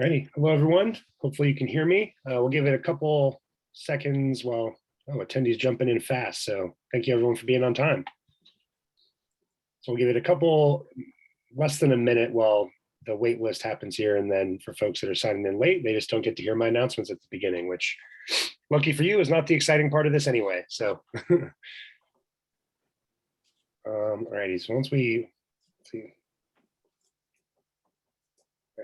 Ready. Hello, everyone. Hopefully you can hear me. We'll give it a couple seconds while attendees jumping in fast. So thank you everyone for being on time. So we'll give it a couple, less than a minute while the wait list happens here. And then for folks that are signing in late, they just don't get to hear my announcements at the beginning, which lucky for you is not the exciting part of this anyway. So, alrighty. So once we see.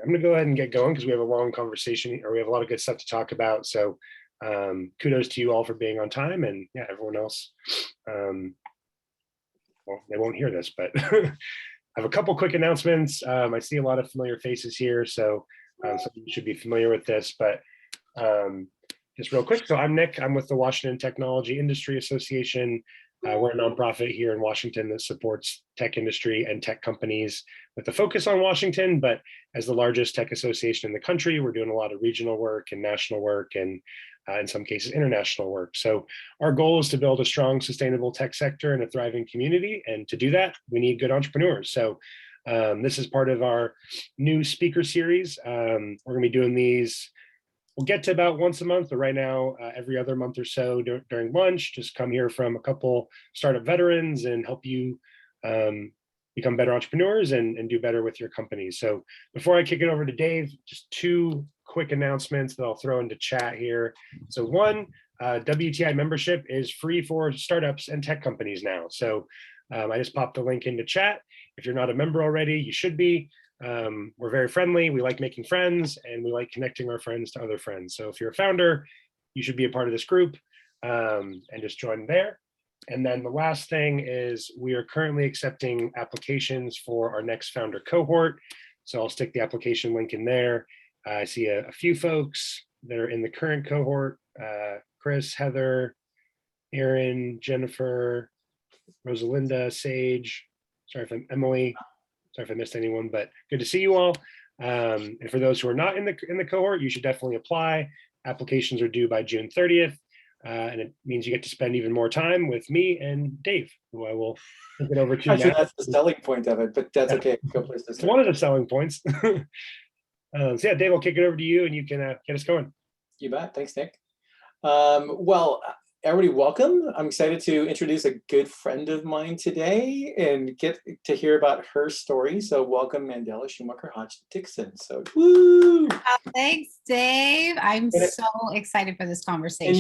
I'm going to go ahead and get going because we have a long conversation, or we have a lot of good stuff to talk about. So kudos to you all for being on time, and yeah, everyone else. Well, they won't hear this, but I have a couple quick announcements. I see a lot of familiar faces here, so you should be familiar with this, but just real quick. So I'm Nick. I'm with the Washington Technology Industry Association. We're a nonprofit here in Washington that supports tech industry and tech companies with a focus on Washington, but as the largest tech association in the country, we're doing a lot of regional work and national work and in some cases, international work. So our goal is to build a strong, sustainable tech sector and a thriving community. And to do that, we need good entrepreneurs. So this is part of our new speaker series. We're gonna be doing these. We'll get to about once a month, but right now, every other month or so during lunch, just come here from a couple startup veterans and help you become better entrepreneurs and do better with your company. So before I kick it over to Dave, just two quick announcements that I'll throw into chat here. So one, WTI membership is free for startups and tech companies now. So I just popped the link into chat. If you're not a member already, you should be. We're very friendly. We like making friends and we like connecting our friends to other friends. So if you're a founder, you should be a part of this group and just join there. And then the last thing is we are currently accepting applications for our next founder cohort. So I'll stick the application link in there. I see a few folks that are in the current cohort, Chris, Heather, Aaron, Jennifer, Rosalinda, Sage, sorry if I'm Emily. Sorry if I missed anyone, but good to see you all. And for those who are not in the cohort, you should definitely apply. Applications are due by June 30th, and it means you get to spend even more time with me and Dave, who I will take it over to now. Sure that's the selling point of it, but that's okay. Go please. It's one of the selling points. So yeah, Dave, I'll kick it over to you, and you can get us going. You bet. Thanks, Nick. Well, everybody, welcome. I'm excited to introduce a good friend of mine today and get to hear about her story. So welcome, Mandela SH Dixon. So woo! Thanks, Dave. I'm so excited for this conversation.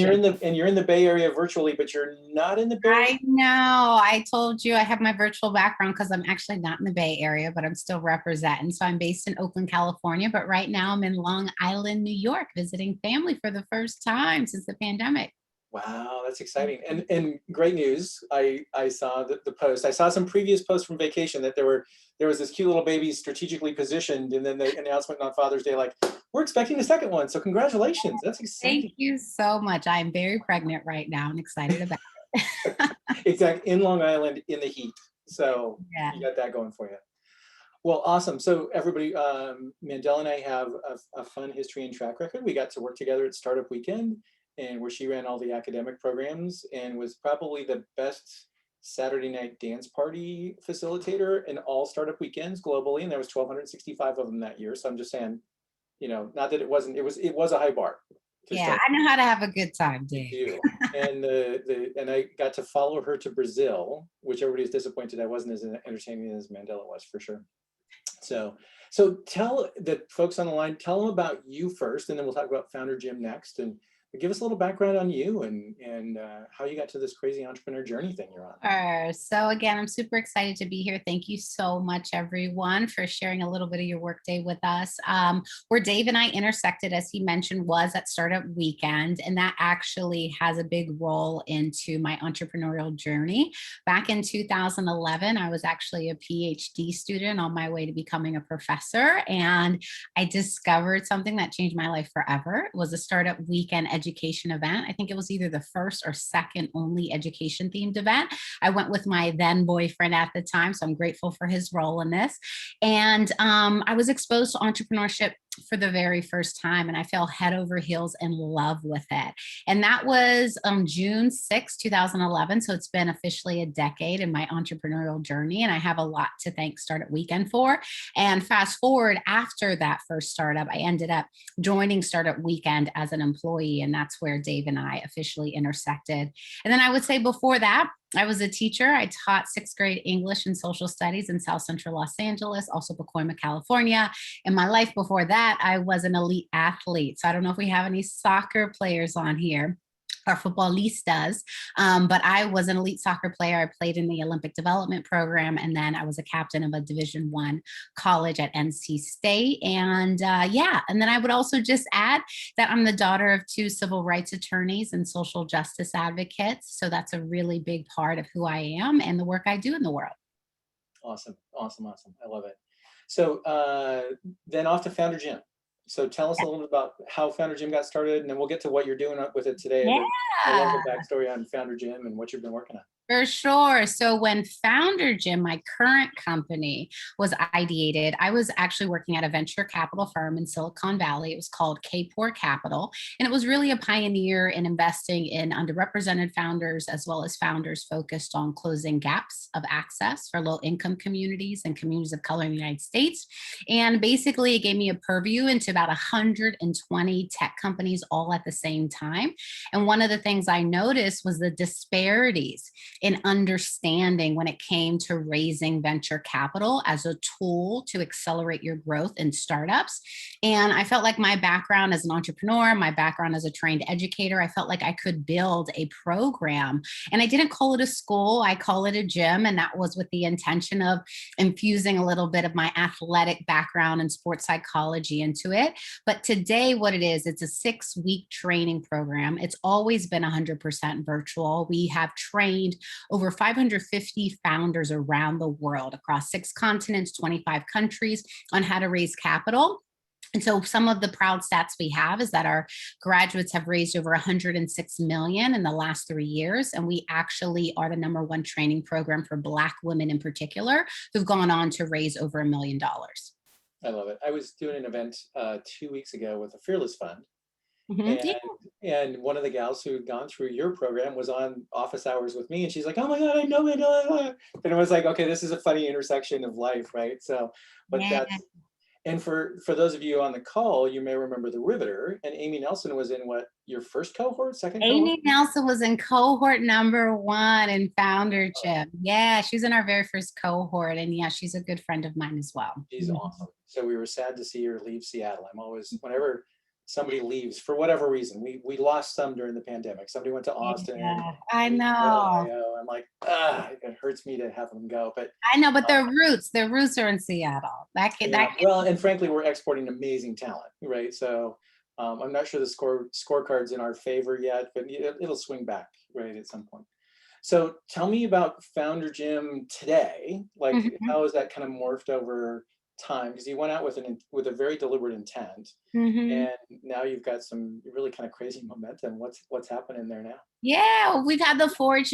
And you're in the Bay Area virtually, but you're not in the Bay Area. I know. I told you I have my virtual background because I'm actually not in the Bay Area, but I'm still representing. So I'm based in Oakland, California, but right now I'm in Long Island, New York, visiting family for the first time since the pandemic. Wow, that's exciting. And great news. I saw the post. I saw some previous posts from vacation that there was this cute little baby strategically positioned, and then the announcement on Father's Day, like, we're expecting a second one. So congratulations. That's exciting. Thank you so much. I'm very pregnant right now and excited about it. Exactly. In Long Island in the heat. So yeah. You got that going for you. Well, awesome. So everybody, Mandela and I have a fun history and track record. We got to work together at Startup Weekend, and where she ran all the academic programs and was probably the best Saturday night dance party facilitator in all startup weekends globally. And there was 1,265 of them that year. So I'm just saying, not that it wasn't, it was a high bar. Yeah, I know how to have a good time, Dave. And and I got to follow her to Brazil, which everybody's disappointed I wasn't as entertaining as Mandela was, for sure. So tell the folks on the line, tell them about you first, and then we'll talk about FounderGym next. And give us a little background on you and how you got to this crazy entrepreneur journey thing you're on. So again, I'm super excited to be here. Thank you so much, everyone, for sharing a little bit of your workday with us. Where Dave and I intersected, as he mentioned, was at Startup Weekend, and that actually has a big role into my entrepreneurial journey. Back in 2011, I was actually a PhD student on my way to becoming a professor, and I discovered something that changed my life forever. It was a Startup Weekend education event. I think it was either the first or second only education themed event. I went with my then boyfriend at the time, so I'm grateful for his role in this. And I was exposed to entrepreneurship for the very first time, and I fell head over heels in love with it. And that was June 6, 2011. So it's been officially a decade in my entrepreneurial journey, and I have a lot to thank Startup Weekend for. And fast forward, after that first startup, I ended up joining Startup Weekend as an employee, and that's where Dave and I officially intersected. And then I would say before that, I was a teacher. I taught 6th grade English and social studies in South Central Los Angeles, also Pacoima, California. In my life before that, I was an elite athlete. So I don't know if we have any soccer players on here, or footballistas, but I was an elite soccer player. I played in the Olympic development program, and then I was a captain of a Division I college at NC State. And yeah, and then I would also just add that I'm the daughter of 2 civil rights attorneys and social justice advocates. So that's a really big part of who I am and the work I do in the world. Awesome, awesome, awesome. I love it. So then off to FounderGym. So tell us a little bit about how FounderGym got started, and then we'll get to what you're doing with it today. Yeah. I love the backstory on FounderGym and what you've been working on. For sure. So when FounderGym, my current company, was ideated, I was actually working at a venture capital firm in Silicon Valley. It was called K4 Capital. And it was really a pioneer in investing in underrepresented founders, as well as founders focused on closing gaps of access for low income communities and communities of color in the United States. And basically, it gave me a purview into about 120 tech companies all at the same time. And one of the things I noticed was the disparities in understanding when it came to raising venture capital as a tool to accelerate your growth in startups. And I felt like my background as an entrepreneur, my background as a trained educator, I felt like I could build a program. And I didn't call it a school, I call it a gym. And that was with the intention of infusing a little bit of my athletic background and sports psychology into it. But today, what it is, it's a 6-week training program. It's always been 100% virtual. We have trained over 550 founders around the world across 6 continents, 25 countries on how to raise capital. And so some of the proud stats we have is that our graduates have raised over 106 million in the last 3 years. And we actually are the #1 training program for Black women in particular, who've gone on to raise over $1 million. I love it. I was doing an event 2 weeks ago with a Fearless Fund. Mm-hmm. And one of the gals who had gone through your program was on office hours with me, and she's like, "Oh my God, I know it." And it was like, okay, this is a funny intersection of life, right? So, but Yeah. that's, and for those of you on the call, you may remember the Riveter, and Amy Nelson was in what, your first cohort, second cohort? Amy Nelson was in cohort #1 in FounderGym. Yeah, she's in our very first cohort. And yeah, she's a good friend of mine as well. She's awesome. So we were sad to see her leave Seattle. I'm always, whenever somebody leaves for whatever reason, we lost some during the pandemic. Somebody went to Austin. Yeah, I know. Ohio. I'm like, it hurts me to have them go, but I know, but their roots are in Seattle. Well, and frankly, we're exporting amazing talent, right? So I'm not sure the scorecard's in our favor yet, but it'll swing back, right, at some point. So tell me about FounderGym today. Like, how has that kind of morphed over time? Because you went out with a very deliberate intent, and now you've got some really kind of crazy momentum. What's happening there now? Yeah, we've had the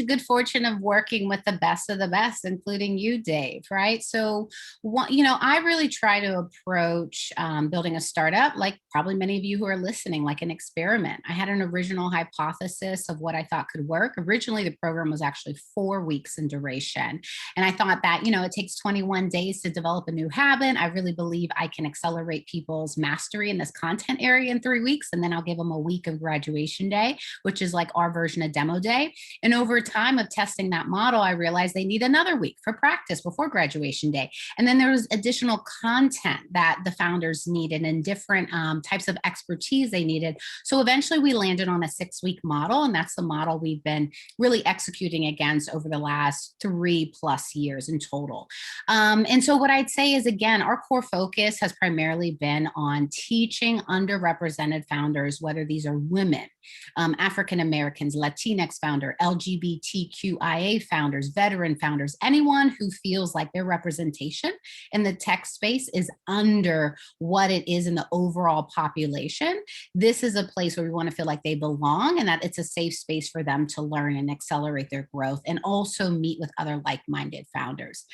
good fortune of working with the best of the best, including you, Dave, right? So, I really try to approach building a startup, like probably many of you who are listening, like an experiment. I had an original hypothesis of what I thought could work. Originally, the program was actually 4 weeks in duration. And I thought that, it takes 21 days to develop a new habit. I really believe I can accelerate people's mastery in this content area in 3 weeks. And then I'll give them a week of graduation day, which is like our version a demo day. And over time of testing that model, I realized they need another week for practice before graduation day. And then there was additional content that the founders needed and different types of expertise they needed. So eventually we landed on a 6-week model. And that's the model we've been really executing against over the last 3+ years in total. And so what I'd say is, again, our core focus has primarily been on teaching underrepresented founders, whether these are women, African Americans, Latinx founder, LGBTQIA founders, veteran founders, anyone who feels like their representation in the tech space is under what it is in the overall population. This is a place where we want to feel like they belong and that it's a safe space for them to learn and accelerate their growth and also meet with other like-minded founders.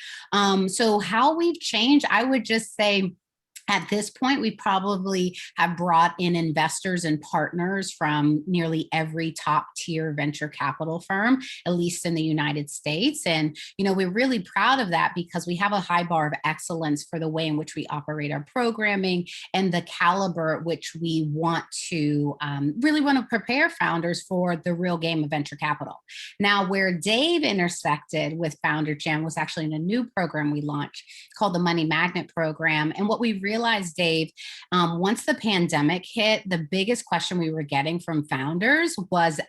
So how we've changed, I would just say, At this point, we probably have brought in investors and partners from nearly every top tier venture capital firm, at least in the United States. And, we're really proud of that because we have a high bar of excellence for the way in which we operate our programming and the caliber at which we really want to prepare founders for the real game of venture capital. Now, where Dave intersected with FounderGym was actually in a new program we launched called the Money Magnet Program. And what we realized, Dave, once the pandemic hit, the biggest question we were getting from founders was,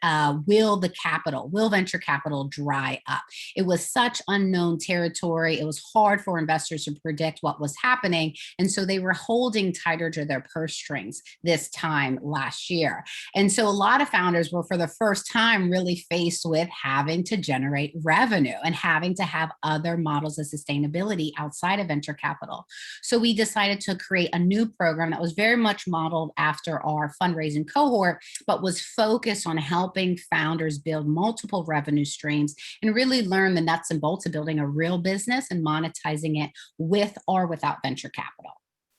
will venture capital dry up? It was such unknown territory. It was hard for investors to predict what was happening. And so they were holding tighter to their purse strings this time last year. And so a lot of founders were, for the first time, really faced with having to generate revenue and having to have other models of sustainability outside of venture capital. So we decided to create a new program that was very much modeled after our fundraising cohort, but was focused on helping founders build multiple revenue streams and really learn the nuts and bolts of building a real business and monetizing it with or without venture capital.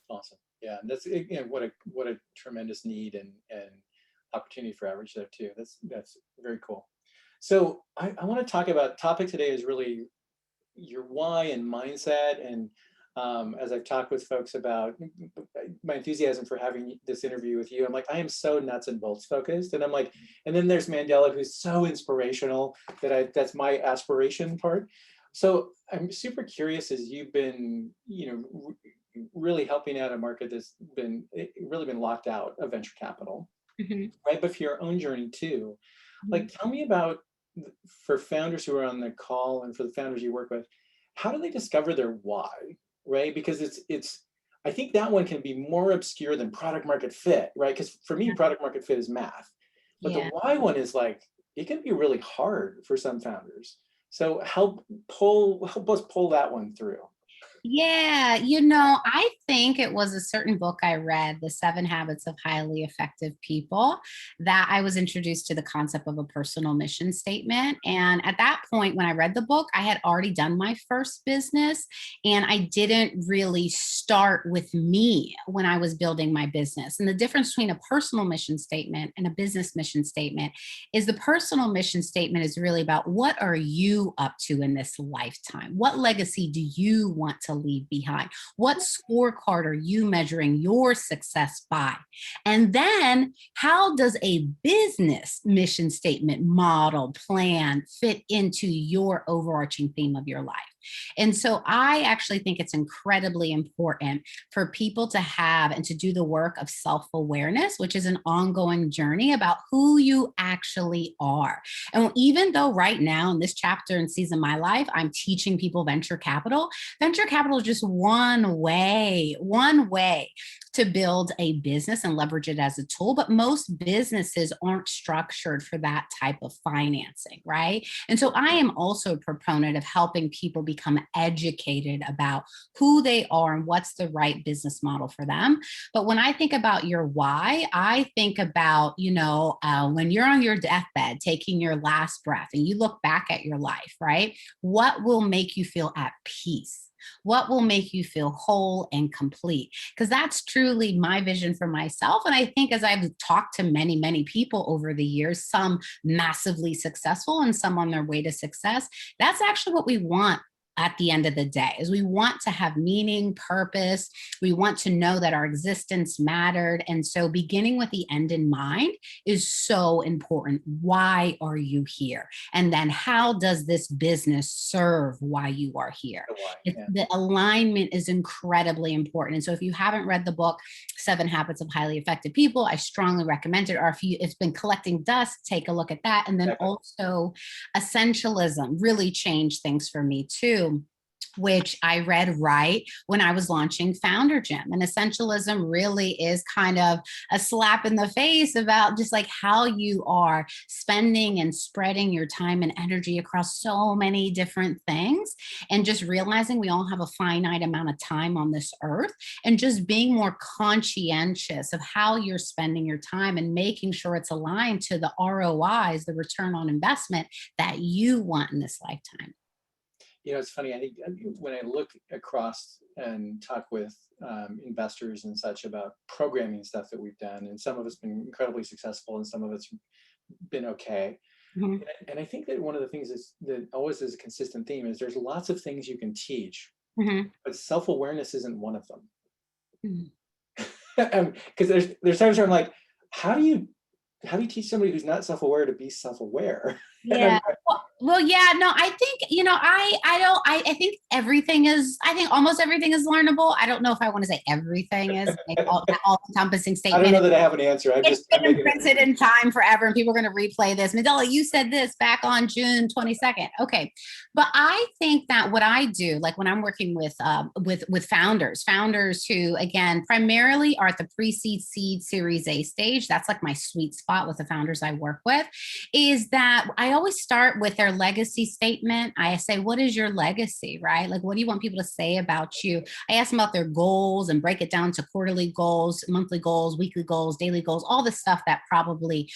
Awesome. Yeah, and that's what a tremendous need and opportunity for outreach there too. That's very cool. So I want to talk about, topic today is really your why and mindset. And as I've talked with folks about my enthusiasm for having this interview with you, I'm like, I am so nuts and bolts focused. And I'm like, and then there's Mandela, who's so inspirational that's my aspiration part. So I'm super curious, as you've been, really helping out a market that's really been locked out of venture capital, right? But for your own journey too, like, tell me about, for founders who are on the call and for the founders you work with, how do they discover their why, right? Because it's I think that one can be more obscure than product market fit, right? Because for me, product market fit is math, but the why one is like, it can be really hard for some founders. So help us pull that one through. Yeah, I think it was a certain book I read, The 7 Habits of Highly Effective People, that I was introduced to the concept of a personal mission statement. And at that point, when I read the book, I had already done my first business, and I didn't really start with me when I was building my business. And the difference between a personal mission statement and a business mission statement is the personal mission statement is really about, what are you up to in this lifetime? What legacy do you want to leave behind? What scorecard are you measuring your success by? And then, how does a business mission statement, model, plan fit into your overarching theme of your life? And so I actually think it's incredibly important for people to have and to do the work of self-awareness, which is an ongoing journey about who you actually are. And even though right now in this chapter and season of my life, I'm teaching people venture capital is just one way to build a business and leverage it as a tool. But most businesses aren't structured for that type of financing, right? And so I am also a proponent of helping people become educated about who they are and what's the right business model for them. But when I think about your why, I think about, when you're on your deathbed, taking your last breath and you look back at your life, right? What will make you feel at peace? What will make you feel whole and complete? Because that's truly my vision for myself. And I think as I've talked to many, many people over the years, some massively successful and some on their way to success, that's actually what we want at the end of the day, is we want to have meaning, purpose. We want to know that our existence mattered. And so beginning with the end in mind is so important. Why are you here? And then how does this business serve why you are here? The alignment is incredibly important. And so if you haven't read the book, 7 Habits of Highly Effective People, I strongly recommend it. Or if it's been collecting dust, take a look at that. And then also Essentialism really changed things for me too, which I read right when I was launching FounderGym. And Essentialism really is kind of a slap in the face about just like how you are spending and spreading your time and energy across so many different things, and just realizing we all have a finite amount of time on this earth, and just being more conscientious of how you're spending your time and making sure it's aligned to the ROIs, the return on investment that you want in this lifetime. It's funny. I think when I look across and talk with investors and such about programming stuff that we've done, and some of it's been incredibly successful and some of it's been okay. Mhm. And I think that one of the things that always is a consistent theme is there's lots of things you can teach, Mhm. but self-awareness isn't one of them. Mhm. Because there's times where I'm like, how do you teach somebody who's not self-aware to be self-aware? And Yeah. Well, yeah, no, I think, I think I think almost everything is learnable. I don't know if I want to say everything is like all encompassing I don't statement. know that I have an answer. It's been imprinted in time forever, and people are going to replay this. Mandela, you said this back on June 22nd. Okay, but I think that what I do, like when I'm working with founders who, again, primarily are at the pre-seed, seed, Series A stage. That's like my sweet spot with the founders I work with. Is that I always start with their legacy statement. I say, "What is your legacy?" Right? Like, what do you want people to say about you? I ask them about their goals and break it down to quarterly goals, monthly goals, weekly goals, daily goals, all the stuff that probably,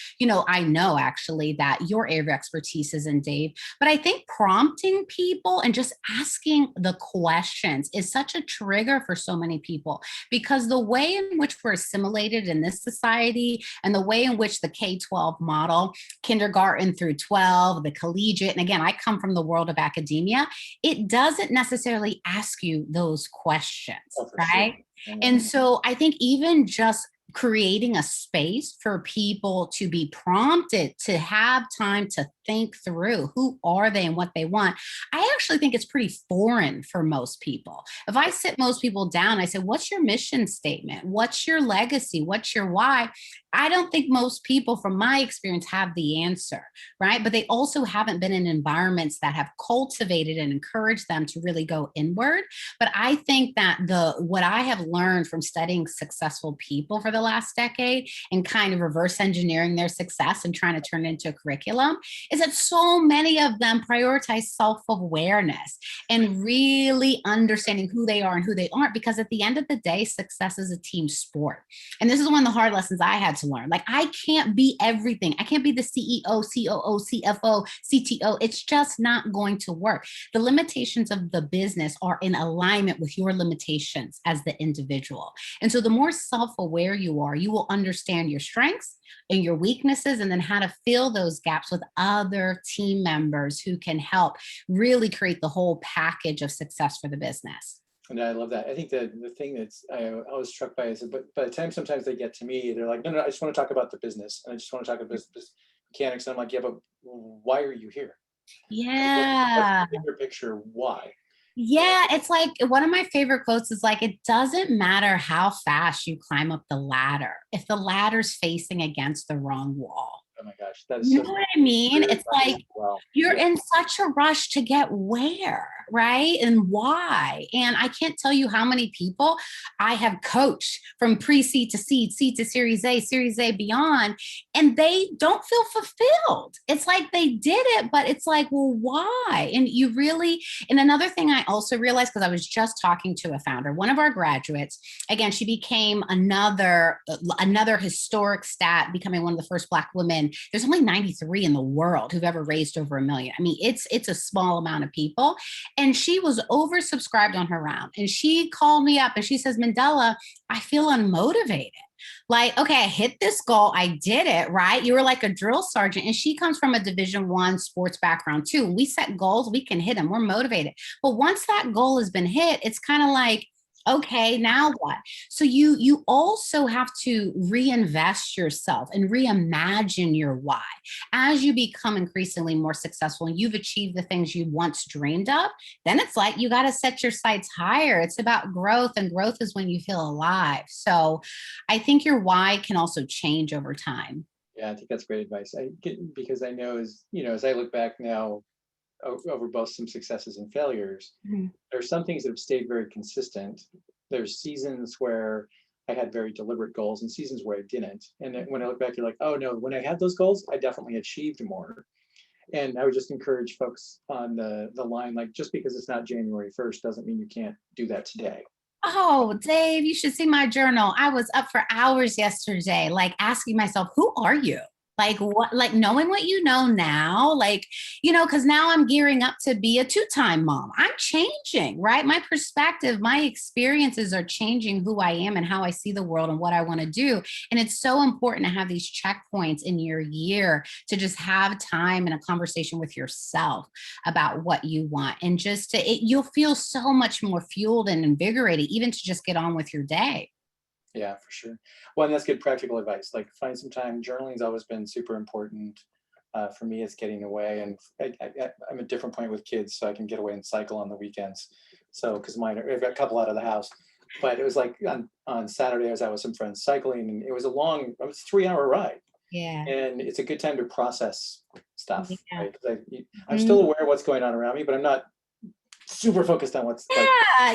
I know actually that your area of expertise is in, Dave. But I think prompting people and just asking the questions is such a trigger for so many people, because the way in which we're assimilated in this society and the way in which the K-12 model, kindergarten through 12, the collegiate, and again, I come from the world of academia, it doesn't necessarily ask you those questions, right? Sure. And so I think even just creating a space for people to be prompted to have time to think through who are they and what they want, I actually think it's pretty foreign for most people. If I sit most people down, I say, what's your mission statement? What's your legacy? What's your why? I don't think most people, from my experience, have the answer, right? But they also haven't been in environments that have cultivated and encouraged them to really go inward. But I think that what I have learned from studying successful people for the last decade and kind of reverse engineering their success and trying to turn it into a curriculum is that so many of them prioritize self-awareness and really understanding who they are and who they aren't. Because at the end of the day, success is a team sport. And this is one of the hard lessons I had to learn. Like, I can't be everything. I can't be the CEO, COO, CFO, CTO. It's just not going to work. The limitations of the business are in alignment with your limitations as the individual. And so the more self-aware you are, you will understand your strengths and your weaknesses, and then how to fill those gaps with other team members who can help really create the whole package of success for the business. And I love that. I think that the thing that's I was struck by is, but by the time sometimes they get to me, they're like, no, I just want to talk about the business. And I just want to talk about business mechanics. And I'm like, yeah, but why are you here? Yeah. What's the bigger picture? Why? Yeah, it's like one of my favorite quotes is like, it doesn't matter how fast you climb up the ladder if the ladder's facing against the wrong wall. Oh my gosh, that is You know what I mean? It's like you're in such a rush to get where, right? And why? And I can't tell you how many people I have coached from pre-seed to seed, seed to Series A beyond, and they don't feel fulfilled. It's like they did it, but it's like, well, why? And and another thing I also realized, because I was just talking to a founder, one of our graduates, again, she became another historic stat, becoming one of the first Black women. There's only 93 in the world who've ever raised over $1 million. I mean, it's a small amount of people. And she was oversubscribed on her round. And she called me up and she says, Mandela, I feel unmotivated. Like, okay, I hit this goal. I did it, right? You were like a drill sergeant. And she comes from a Division I sports background too. We set goals, we can hit them. We're motivated. But once that goal has been hit, it's kind of like, okay, now what? So you also have to reinvest yourself and reimagine your why. As you become increasingly more successful and you've achieved the things you once dreamed of, then it's like you got to set your sights higher. It's about growth, and growth is when you feel alive. So I think your why can also change over time. Yeah, I think that's great advice. Because I know as I look back now over both some successes and failures, there's some things that have stayed very consistent. There's seasons where I had very deliberate goals and seasons where I didn't. And when I look back, you're like, oh no, when I had those goals, I definitely achieved more. And I would just encourage folks on the line, like, just because it's not January 1st doesn't mean you can't do that today. Oh, Dave, you should see my journal. I was up for hours yesterday, like asking myself, who are you? Like what, like knowing what you know now, like, because now I'm gearing up to be a two-time mom. I'm changing, right? My perspective, my experiences are changing who I am and how I see the world and what I want to do. And it's so important to have these checkpoints in your year to just have time and a conversation with yourself about what you want. And just you'll feel so much more fueled and invigorated, even to just get on with your day. Yeah, for sure. Well, and that's good practical advice. Like find some time. Journaling's always been super important. For me, it's getting away, and I'm at a different point with kids, so I can get away and cycle on the weekends. So, because I've got a couple out of the house, but it was like on Saturday, I was out with some friends cycling, and it was a 3-hour ride, Yeah. and it's a good time to process stuff. Yeah. Right? 'Cause I'm still aware of what's going on around me, but I'm not super focused on what's like.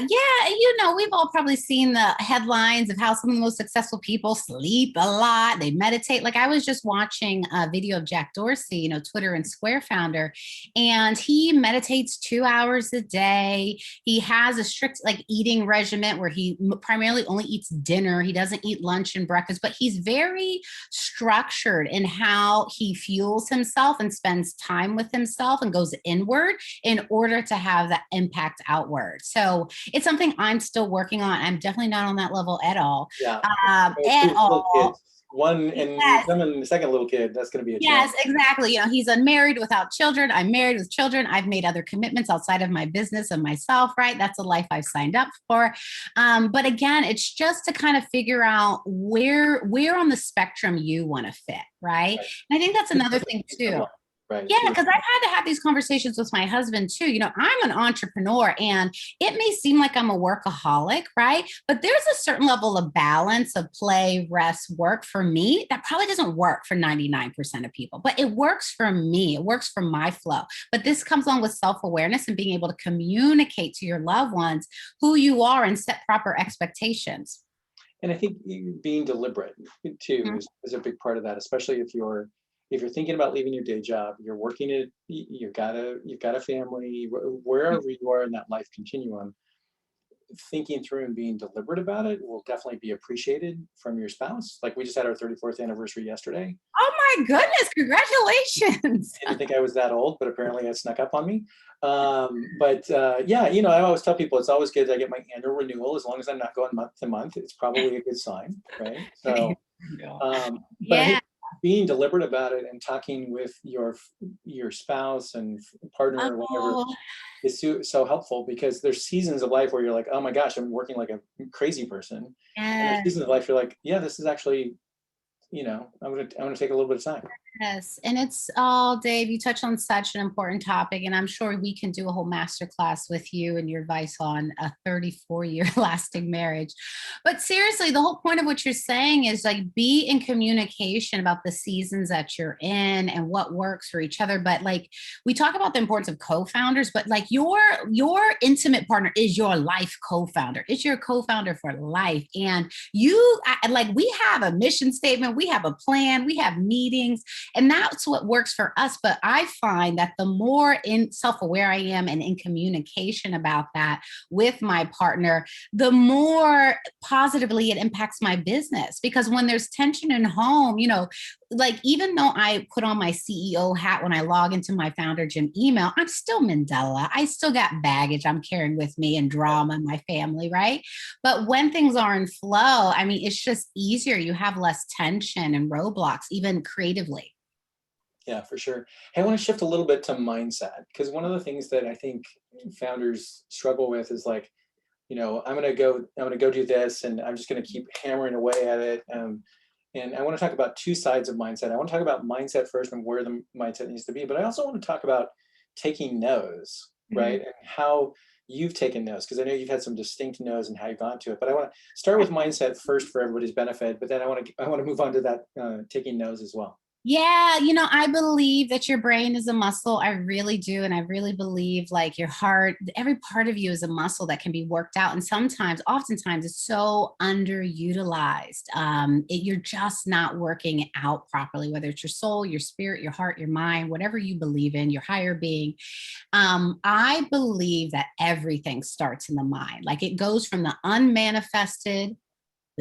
Yeah, we've all probably seen the headlines of how some of the most successful people sleep a lot, they meditate. Like I was just watching a video of Jack Dorsey, Twitter and Square founder, and he meditates 2 hours a day. He has a strict like eating regimen where he primarily only eats dinner. He doesn't eat lunch and breakfast, but he's very structured in how he fuels himself and spends time with himself and goes inward in order to have that impact outward. So it's something I'm still working on. I'm definitely not on that level at all. Yeah. At all. Kids. One and Yes. the second little kid, that's going to be a Yes, challenge. exactly. He's unmarried without children. I'm married with children. I've made other commitments outside of my business and myself, right? That's a life I've signed up for. But again, it's just to kind of figure out where on the spectrum you want to fit, right? Right. And I think that's another thing too. Right. Yeah, because I've had to have these conversations with my husband too. I'm an entrepreneur and it may seem like I'm a workaholic, right? But there's a certain level of balance of play, rest, work for me that probably doesn't work for 99% of people, but it works for me. It works for my flow. But this comes on with self-awareness and being able to communicate to your loved ones who you are and set proper expectations. And I think being deliberate too Mhm. is a big part of that, especially if you're thinking about leaving your day job, you're working it, you've got a family, wherever you are in that life continuum, thinking through and being deliberate about it will definitely be appreciated from your spouse. Like we just had our 34th anniversary yesterday. Oh my goodness, congratulations. I didn't think I was that old, but apparently it snuck up on me. Yeah, I always tell people it's always good that I get my annual renewal. As long as I'm not going month to month, it's probably a good sign, right? So, but I Yeah. think being deliberate about it and talking with your spouse and partner or whatever Oh, is so helpful, because there's seasons of life where you're like, oh my gosh, I'm working like a crazy person, and there's yes. seasons of life you're like, yeah, this is actually, I'm gonna take a little bit of time. Yes, and it's all, Dave, you touch on such an important topic, and I'm sure we can do a whole masterclass with you and your advice on a 34-year lasting marriage. But seriously, the whole point of what you're saying is like be in communication about the seasons that you're in and what works for each other. But like we talk about the importance of co-founders, but like your intimate partner is your life co-founder. It's your co-founder for life. And like we have a mission statement, we have a plan, we have meetings. And that's what works for us. But I find that the more in self-aware I am and in communication about that with my partner, the more positively it impacts my business. Because when there's tension in home, like even though I put on my CEO hat when I log into my FounderGym email, I'm still Mandela. I still got baggage I'm carrying with me and drama in my family, right? But when things are in flow, I mean, it's just easier. You have less tension and roadblocks, even creatively. Yeah, for sure. Hey, I want to shift a little bit to mindset, because one of the things that I think founders struggle with is like, I'm gonna go do this, and I'm just gonna keep hammering away at it. And I want to talk about two sides of mindset. I want to talk about mindset first and where the mindset needs to be, but I also want to talk about taking no's, right? And how you've taken no's, because I know you've had some distinct no's and how you've gone to it. But I want to start with mindset first for everybody's benefit, but then I want to move on to that taking no's as well. Yeah, I believe that your brain is a muscle. I really do. And I really believe like your heart, every part of you is a muscle that can be worked out. And oftentimes it's so underutilized. You're just not working out properly, whether it's your soul, your spirit, your heart, your mind, whatever you believe in, your higher being. I believe that everything starts in the mind. Like it goes from the unmanifested,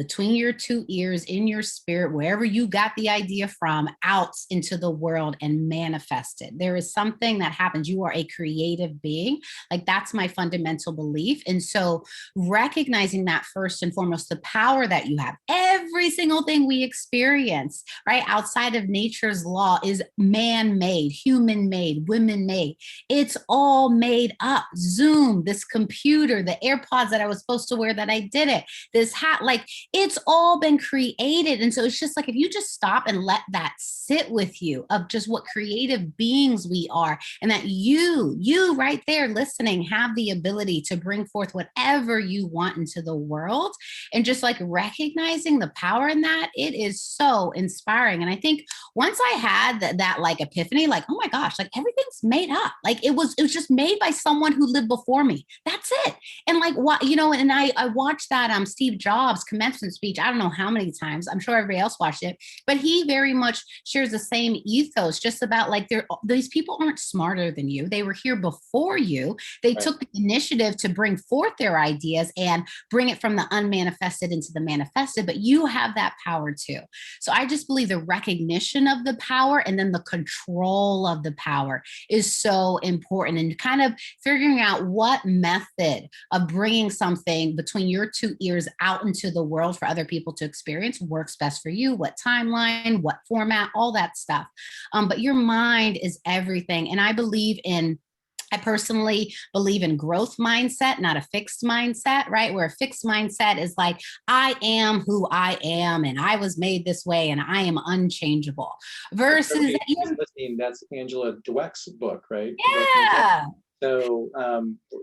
between your two ears, in your spirit, wherever you got the idea from, out into the world and manifest it. There is something that happens. You are a creative being. Like, that's my fundamental belief. And so recognizing that first and foremost, the power that you have, every single thing we experience, right, outside of nature's law is man-made, human-made, women-made. It's all made up. Zoom, this computer, the AirPods that I was supposed to wear that I didn't, this hat, like, it's all been created. And so it's just like, if you just stop and let that sit with you, of just what creative beings we are, and that you right there listening have the ability to bring forth whatever you want into the world, and just like recognizing the power in that, it is so inspiring. And I think once I had that like epiphany, like, oh my gosh, like everything's made up. Like it was just made by someone who lived before me. That's it. And like, what, you know, and I watched that Steve Jobs commencement speech, I don't know how many times, I'm sure everybody else watched it, but he very much shares the same ethos, just about like, these people aren't smarter than you. They were here before you. They took the initiative to bring forth their ideas and bring it from the unmanifested into the manifested, but you have that power too. So I just believe the recognition of the power and then the control of the power is so important, and kind of figuring out what method of bringing something between your two ears out into the world for other people to experience works best for you, what timeline, what format, all that stuff. But your mind is everything. And I personally believe in growth mindset, not a fixed mindset, right? Where a fixed mindset is like, I am who I am, and I was made this way, and I am unchangeable. Versus listening, that's Angela Dweck's book, right? Yeah. So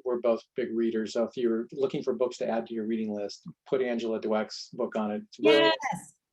we're both big readers. So if you're looking for books to add to your reading list, put Angela Dweck's book on it. Yes.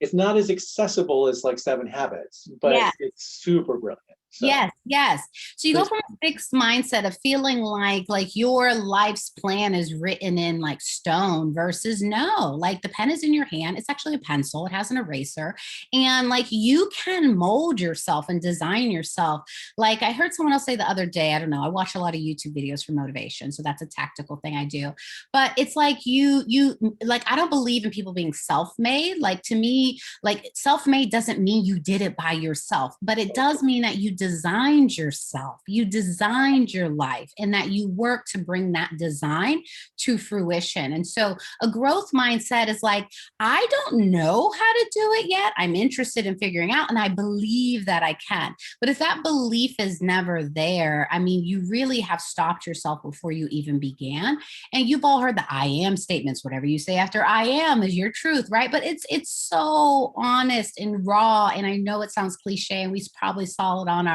It's not as accessible as like 7 Habits, but it's super brilliant. So. Yes. So you go from a fixed mindset of feeling like your life's plan is written in like stone, versus no, like the pen is in your hand. It's actually a pencil. It has an eraser, and like you can mold yourself and design yourself. Like I heard someone else say the other day, I don't know, I watch a lot of YouTube videos for motivation, so that's a tactical thing I do. But it's like you like, I don't believe in people being self-made. Like to me, like self-made doesn't mean you did it by yourself, but it does mean that you designed yourself, you designed your life, and that you work to bring that design to fruition. And so a growth mindset is like, I don't know how to do it yet. I'm interested in figuring out, and I believe that I can. But if that belief is never there, I mean, you really have stopped yourself before you even began. And you've all heard the I am statements, whatever you say after I am is your truth, right? But it's so honest and raw. And I know it sounds cliche, and we probably saw it on our,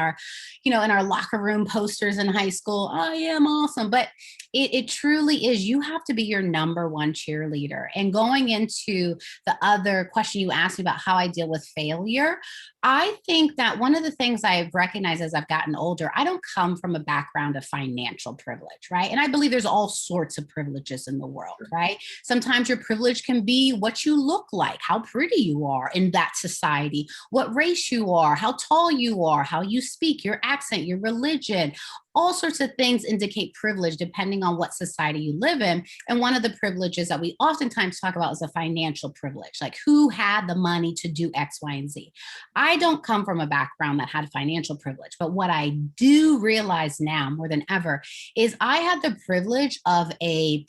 in our locker room posters in high school, I am awesome. But it truly is. You have to be your number one cheerleader. And going into the other question you asked me about how I deal with failure, I think that one of the things I've recognized as I've gotten older, I don't come from a background of financial privilege, right? And I believe there's all sorts of privileges in the world, right? Sometimes your privilege can be what you look like, how pretty you are in that society, what race you are, how tall you are, how you speak, your accent, your religion. All sorts of things indicate privilege depending on what society you live in. And one of the privileges that we oftentimes talk about is a financial privilege, like who had the money to do X, Y, and Z. I don't come from a background that had financial privilege, but what I do realize now more than ever is I had the privilege of a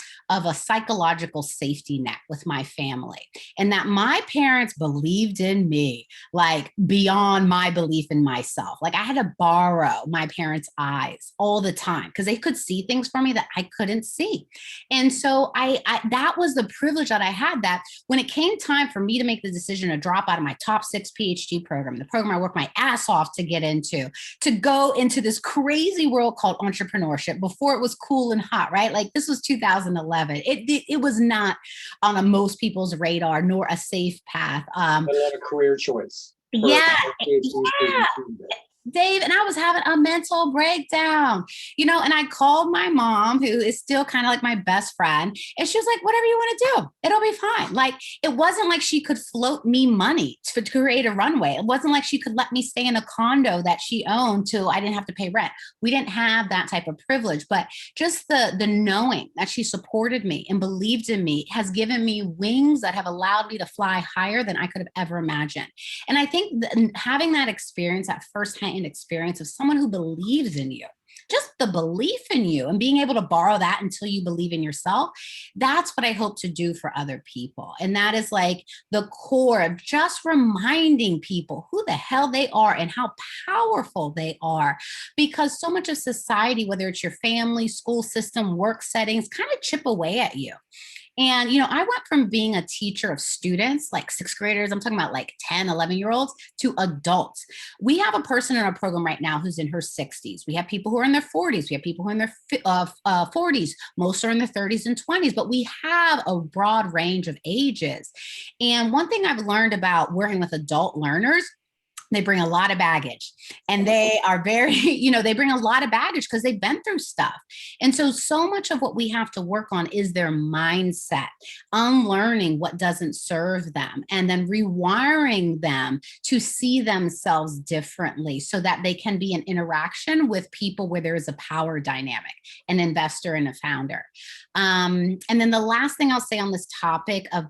psychological safety net with my family, and that my parents believed in me, like beyond my belief in myself. Like I had to borrow my parents' eyes all the time because they could see things for me that I couldn't see. And so I that was the privilege that I had, that when it came time for me to make the decision to drop out of my top 6 PhD program, the program I worked my ass off to get into, to go into this crazy world called entrepreneurship before it was cool and hot, right? Like this was 2011. It was not on most people's radar, nor a safe path. A lot of career choice. Yeah. Dave, and I was having a mental breakdown, and I called my mom, who is still kind of like my best friend. And she was like, whatever you want to do, it'll be fine. Like, it wasn't like she could float me money to create a runway. It wasn't like she could let me stay in a condo that she owned till I didn't have to pay rent. We didn't have that type of privilege, but just the knowing that she supported me and believed in me has given me wings that have allowed me to fly higher than I could have ever imagined. And I think having that experience, that firsthand experience of someone who believes in you, just the belief in you, and being able to borrow that until you believe in yourself, that's what I hope to do for other people. And that is like the core of just reminding people who the hell they are and how powerful they are. Because so much of society, whether it's your family, school system, work settings, kind of chip away at you. And, I went from being a teacher of students, like sixth graders, I'm talking about like 10, 11-year-olds, to adults. We have a person in our program right now who's in her 60s. We have people who are in their 40s. We have people who are in their 40s. Most are in their 30s and 20s, but we have a broad range of ages. And one thing I've learned about working with adult learners, they bring a lot of baggage, and they are very, they bring a lot of baggage because they've been through stuff. And so much of what we have to work on is their mindset, unlearning what doesn't serve them, and then rewiring them to see themselves differently so that they can be in interaction with people where there is a power dynamic, an investor and a founder. And then the last thing I'll say on this topic of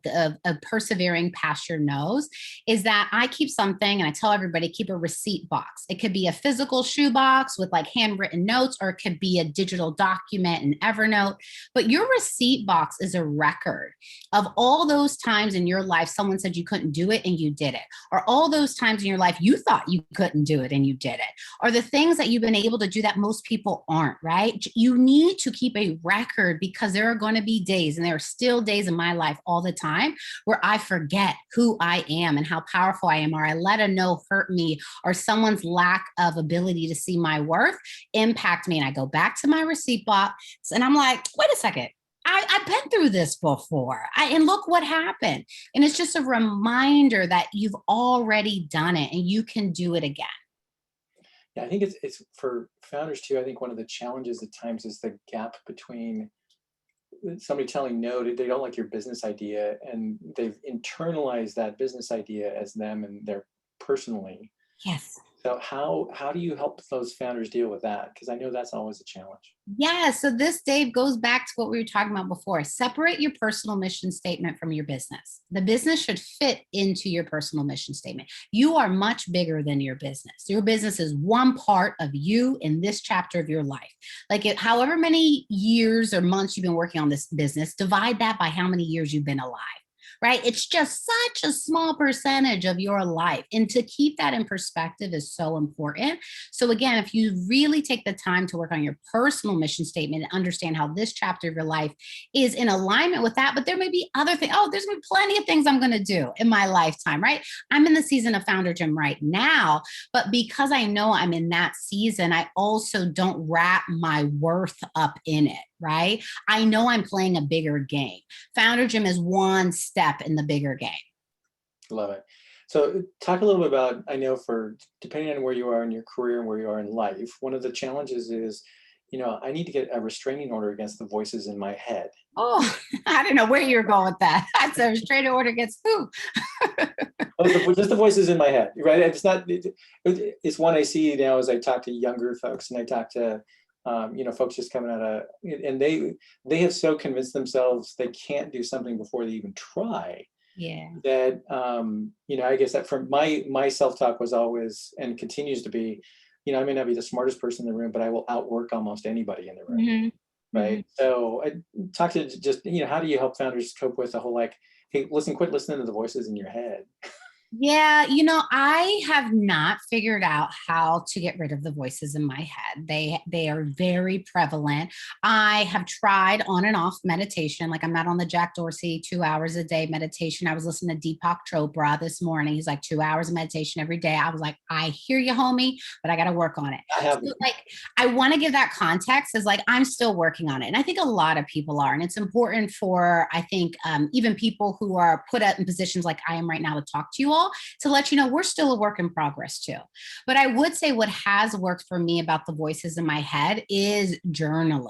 persevering past your nose is that I keep something, and I tell everybody, keep a receipt box. It could be a physical shoebox with like handwritten notes, or it could be a digital document in Evernote. But your receipt box is a record of all those times in your life someone said you couldn't do it and you did it, or all those times in your life you thought you couldn't do it and you did it, or the things that you've been able to do that most people aren't, right? You need to keep a record, because there are going to be days, and there are still days in my life all the time, where I forget who I am and how powerful I am, or I let a no hurt me, or someone's lack of ability to see my worth impact me. And I go back to my receipt box and I'm like, wait a second. I've been through this before. And look what happened. And it's just a reminder that you've already done it and you can do it again. Yeah, I think it's for founders too. I think one of the challenges at times is the gap between somebody telling no, they don't like your business idea, and they've internalized that business idea as them and their personally. Yes. So how do you help those founders deal with that? Because I know that's always a challenge. Yeah. So this, Dave, goes back to what we were talking about before. Separate your personal mission statement from your business. The business should fit into your personal mission statement. You are much bigger than your business. Your business is one part of you in this chapter of your life. Like however many years or months you've been working on this business, divide that by how many years you've been alive. Right? It's just such a small percentage of your life. And to keep that in perspective is so important. So again, if you really take the time to work on your personal mission statement and understand how this chapter of your life is in alignment with that, but there may be other things. Oh, there's going to be plenty of things I'm going to do in my lifetime, right? I'm in the season of FounderGym right now, but because I know I'm in that season, I also don't wrap my worth up in it. Right? I know I'm playing a bigger game. FounderGym is one step in the bigger game. Love it. So talk a little bit about, I know for depending on where you are in your career and where you are in life, one of the challenges is, I need to get a restraining order against the voices in my head. Oh, I don't know where you're going with that. That's a restraining order against who? Just the voices in my head, right? It's not, it's one I see now as I talk to younger folks, and I talk to folks just coming out of, and they have so convinced themselves they can't do something before they even try. Yeah. That I guess that from my self-talk was always and continues to be, I may not be the smartest person in the room, but I will outwork almost anybody in the room. Mm-hmm. Right. Mm-hmm. So I talk to just, how do you help founders cope with the whole like, hey, quit listening to the voices in your head. Yeah, I have not figured out how to get rid of the voices in my head. They are very prevalent. I have tried on and off meditation. Like I'm not on the Jack Dorsey 2 hours a day meditation. I was listening to Deepak Chopra this morning. He's like 2 hours of meditation every day. I was like, I hear you, homie, but I got to work on it. So, I want to give that context as like, I'm still working on it. And I think a lot of people are, and it's important for, I think, even people who are put in positions like I am right now to talk to you all, people to let you know we're still a work in progress too. But I would say what has worked for me about the voices in my head is journaling.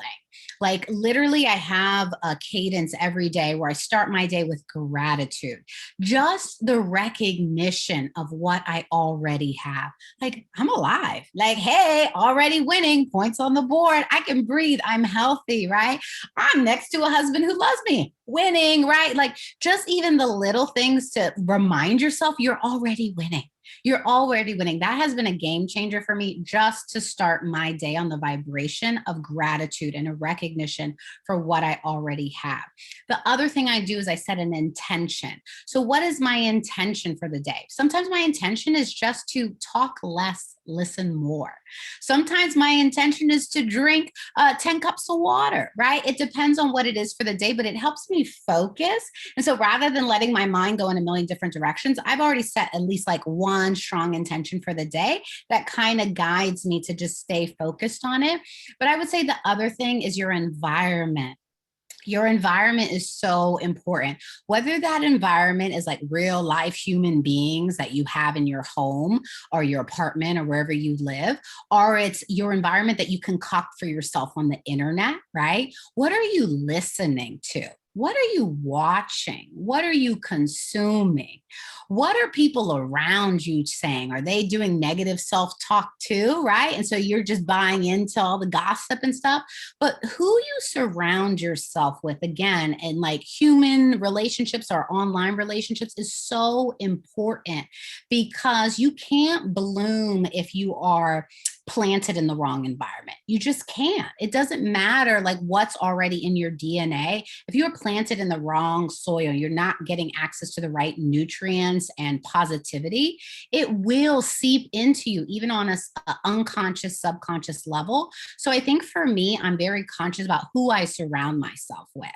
Like literally, I have a cadence every day where I start my day with gratitude, just the recognition of what I already have. Like I'm alive, like, hey, already winning, points on the board. I can breathe. I'm healthy, right? I'm next to a husband who loves me, winning, right? Like just even the little things to remind yourself you're already winning. You're already winning. That has been a game changer for me, just to start my day on the vibration of gratitude and a recognition for what I already have. The other thing I do is I set an intention. So what is my intention for the day? Sometimes my intention is just to talk less, listen more. Sometimes my intention is to drink 10 cups of water, right? It depends on what it is for the day, but it helps me focus. And so rather than letting my mind go in a million different directions, I've already set at least like one strong intention for the day that kind of guides me to just stay focused on it. But I would say the other thing is your environment. Your environment is so important. Whether that environment is like real life human beings that you have in your home or your apartment or wherever you live, or it's your environment that you concoct for yourself on the internet, right? What are you listening to? What are you watching? What are you consuming? What are people around you saying? Are they doing negative self-talk too, right? And so you're just buying into all the gossip and stuff. But who you surround yourself with, again, in like human relationships or online relationships is so important, because you can't bloom if you are planted in the wrong environment. You just can't. It doesn't matter like what's already in your DNA. If you're planted in the wrong soil, you're not getting access to the right nutrients and positivity, it will seep into you, even on a unconscious, subconscious level. So I think for me, I'm very conscious about who I surround myself with.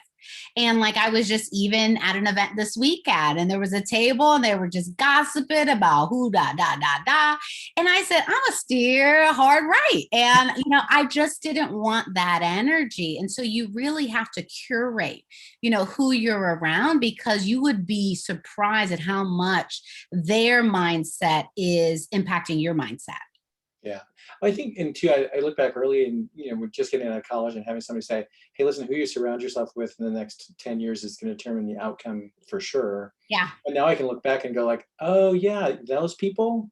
And like I was just even at an event this weekend, and there was a table and they were just gossiping about who da da da da. And I said, I'm a steer hard right. And I just didn't want that energy. And so you really have to curate, who you're around, because you would be surprised at how much their mindset is impacting your mindset. Yeah, I think, and too, I look back early and, we're just getting out of college and having somebody say, hey, listen, who you surround yourself with in the next 10 years is going to determine the outcome for sure. Yeah. But now I can look back and go like, oh yeah, those people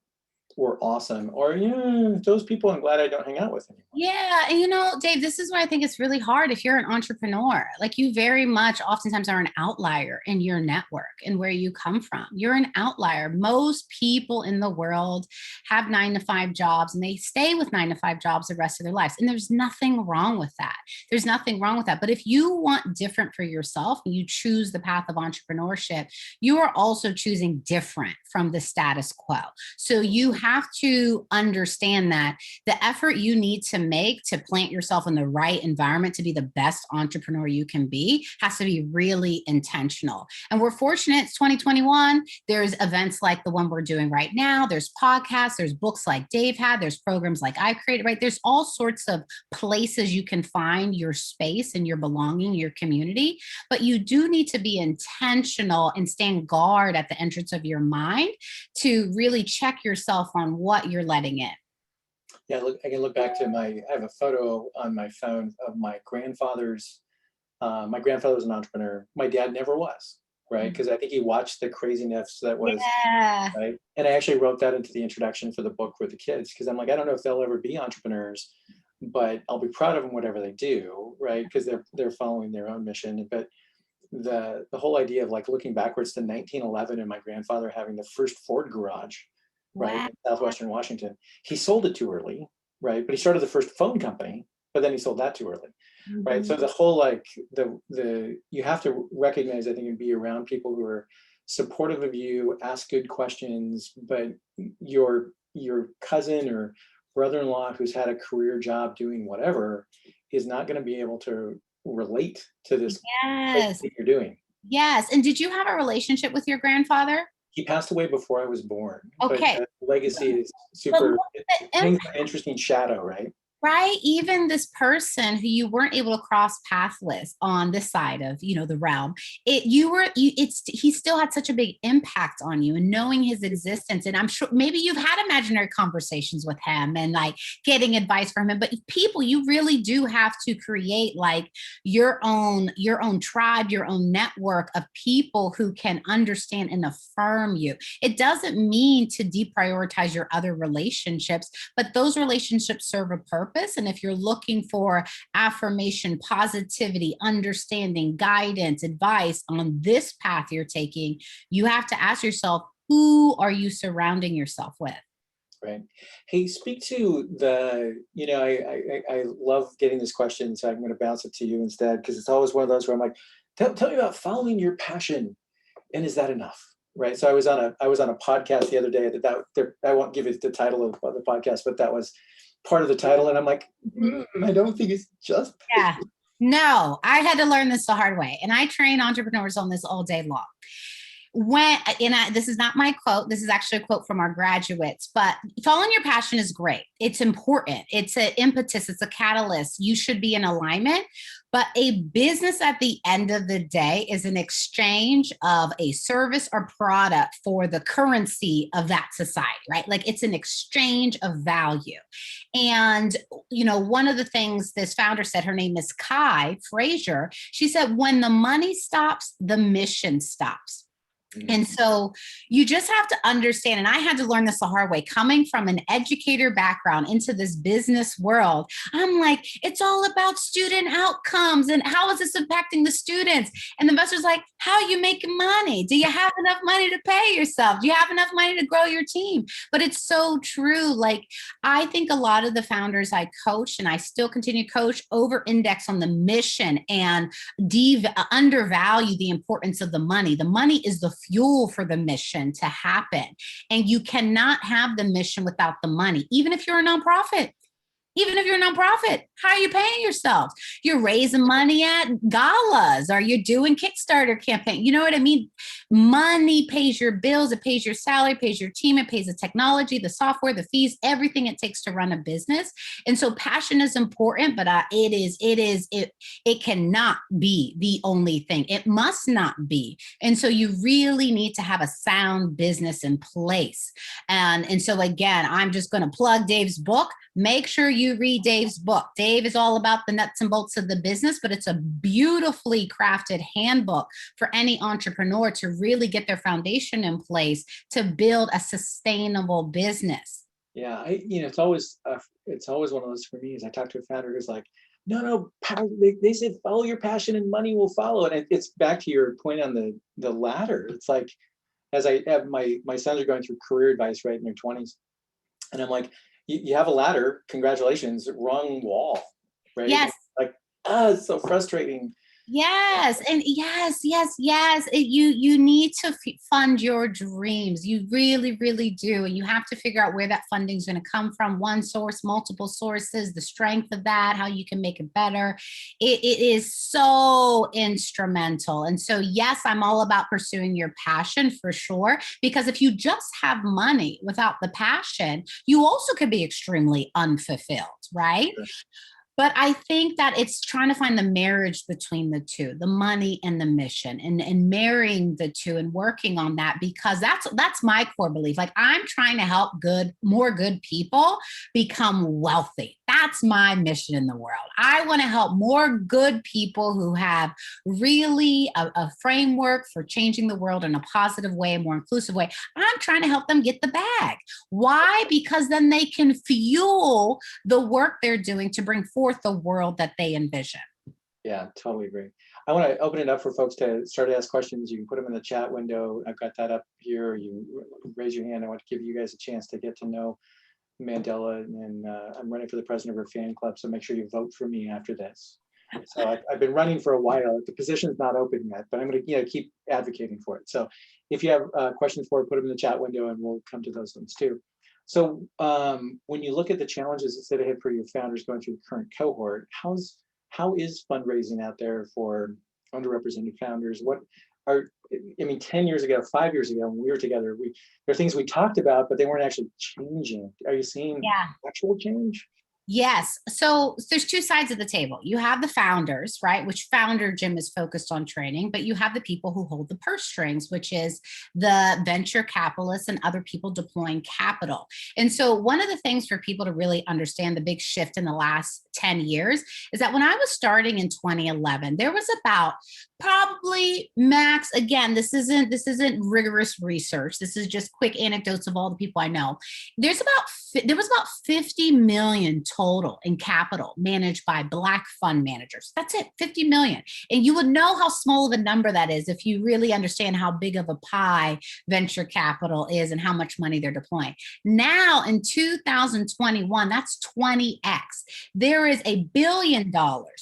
were awesome. Or yeah, those people I'm glad I don't hang out with anymore. Yeah. And Dave, this is why I think it's really hard if you're an entrepreneur. Like you very much oftentimes are an outlier in your network and where you come from. You're an outlier. Most people in the world have 9-to-5 jobs and they stay with 9-to-5 jobs the rest of their lives. And there's nothing wrong with that. There's nothing wrong with that. But if you want different for yourself and you choose the path of entrepreneurship, you are also choosing different from the status quo. So you have to understand that the effort you need to make to plant yourself in the right environment to be the best entrepreneur you can be has to be really intentional. And we're fortunate it's 2021. There's events like the one we're doing right now. There's podcasts, there's books like Dave had, there's programs like I've created, right? There's all sorts of places you can find your space and your belonging, your community, but you do need to be intentional and stand guard at the entrance of your mind to really check yourself on what you're letting in. Yeah, I can look back to I have a photo on my phone of my grandfather's. My grandfather was an entrepreneur. My dad never was, right? Because I think he watched the craziness that was, right? And I actually wrote that into the introduction for the book with the kids, because I'm like, I don't know if they'll ever be entrepreneurs, but I'll be proud of them whatever they do, right? Because they're following their own mission. But the whole idea of like looking backwards to 1911 and my grandfather having the first Ford garage, right, in Southwestern Washington. He sold it too early, right? But he started the first phone company, but then he sold that too early, right? So the whole like the you have to recognize, I think, and be around people who are supportive of you, ask good questions. But your cousin or brother-in-law who's had a career job doing whatever is not going to be able to relate to this thing you're doing. Yes. And did you have a relationship with your grandfather? He passed away before I was born. Okay. But legacy is super, it's an interesting shadow, right? right? Even this person who you weren't able to cross paths with on this side of, the realm, he still had such a big impact on you, and knowing his existence. And I'm sure maybe you've had imaginary conversations with him and like getting advice from him, but people, you really do have to create like your own tribe, your own network of people who can understand and affirm you. It doesn't mean to deprioritize your other relationships, but those relationships serve a purpose. And if you're looking for affirmation, positivity, understanding, guidance, advice on this path you're taking, you have to ask yourself, who are you surrounding yourself with? Right. Hey, speak to I love getting this question, so I'm going to bounce it to you instead, because it's always one of those where I'm like, tell me about following your passion, and is that enough? Right. So I was on a podcast the other day I won't give it the title of the podcast, but that was part of the title, and I'm like, I don't think it's just. Yeah. No, I had to learn this the hard way, and I train entrepreneurs on this all day long. This is not my quote, this is actually a quote from our graduates, but following your passion is great. It's important. It's an impetus. It's a catalyst. You should be in alignment. But a business at the end of the day is an exchange of a service or product for the currency of that society, right? Like it's an exchange of value. And, one of the things this founder said, her name is Kai Frazier, she said, when the money stops, the mission stops. And so you just have to understand, and I had to learn this the hard way, coming from an educator background into this business world. I'm like, it's all about student outcomes and how is this impacting the students? And the investor's like, how are you making money? Do you have enough money to pay yourself? Do you have enough money to grow your team? But it's so true. Like, I think a lot of the founders I coach, and I still continue to coach, over index on the mission and undervalue the importance of the money. The money is the fuel for the mission to happen. And you cannot have the mission without the money, even if you're a nonprofit. Even if you're a nonprofit, how are you paying yourself? You're raising money at galas, or you're doing Kickstarter campaign. You know what I mean? Money pays your bills, it pays your salary, pays your team, it pays the technology, the software, the fees, everything it takes to run a business. And so passion is important, but it cannot be the only thing. It must not be. And so you really need to have a sound business in place. And so again, I'm just going to plug Dave's book. Make sure you read Dave's book. Dave is all about the nuts and bolts of the business, but it's a beautifully crafted handbook for any entrepreneur to really get their foundation in place to build a sustainable business. Yeah, it's always one of those for me. As I talk to a founder who's like, no, they said follow your passion and money will follow. And it's back to your point on the ladder. It's like, as I have my sons are going through career advice right in their 20s, and I'm like, you have a ladder, congratulations, wrong wall, right? Yes. Like, it's so frustrating. Yes. And yes. You need to fund your dreams. You really, really do. And you have to figure out where that funding is going to come from. One source, multiple sources, the strength of that, how you can make it better. It is so instrumental. And so, yes, I'm all about pursuing your passion for sure, because if you just have money without the passion, you also could be extremely unfulfilled, right? Sure. But I think that it's trying to find the marriage between the two, the money and the mission, and marrying the two and working on that, because that's my core belief. Like, I'm trying to help more good people become wealthy. That's my mission in the world. I want to help more good people who have really a framework for changing the world in a positive way, a more inclusive way. I'm trying to help them get the bag. Why? Because then they can fuel the work they're doing to bring forth the world that they envision. Yeah, totally agree. I want to open it up for folks to start to ask questions. You can put them in the chat window. I've got that up here. You raise your hand. I want to give you guys a chance to get to know Mandela, and I'm running for the president of her fan club, so make sure you vote for me after this. So I've been running for a while. The position's not open yet, but I'm going to keep advocating for it. So if you have questions for it, put them in the chat window, and we'll come to those ones too. So when you look at the challenges that sit ahead for your founders going through the current cohort, how is fundraising out there for underrepresented founders? 10 years ago, 5 years ago, when we were together, there are things we talked about, but they weren't actually changing. Are you seeing actual change? Yes. So there's two sides of the table. You have the founders, right? Which FounderGym is focused on training, but you have the people who hold the purse strings, which is the venture capitalists and other people deploying capital. And so one of the things for people to really understand the big shift in the last 10 years is that when I was starting in 2011, there was about probably max, again, this isn't rigorous research. This is just quick anecdotes of all the people I know. There was about 50 million total in capital managed by Black fund managers. That's it, 50 million. And you would know how small of a number that is if you really understand how big of a pie venture capital is and how much money they're deploying. Now in 2021, that's 20x. There is $1 billion,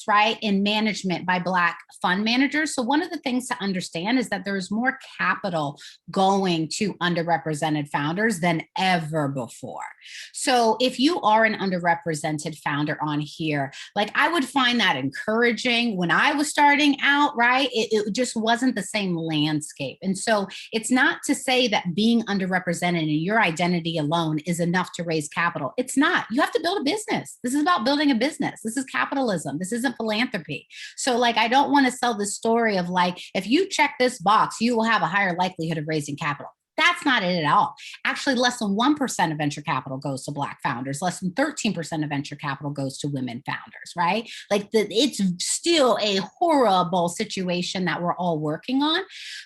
right, in management by Black fund managers. So one of the things to understand is that there's more capital going to underrepresented founders than ever before. So if you are an underrepresented founder on here, like I would find that encouraging. When I was starting out, right, it just wasn't the same landscape. And so it's not to say that being underrepresented in your identity alone is enough to raise capital. It's not. You have to build a business. This is about building a business. This is capitalism. This isn't philanthropy. So like, I don't want to sell this story of like, if you check this box, you will have a higher likelihood of raising capital. That's not it at all. Actually, less than 1% of venture capital goes to Black founders. Less than 13% of venture capital goes to women founders, right? Like it's still a horrible situation that we're all working on.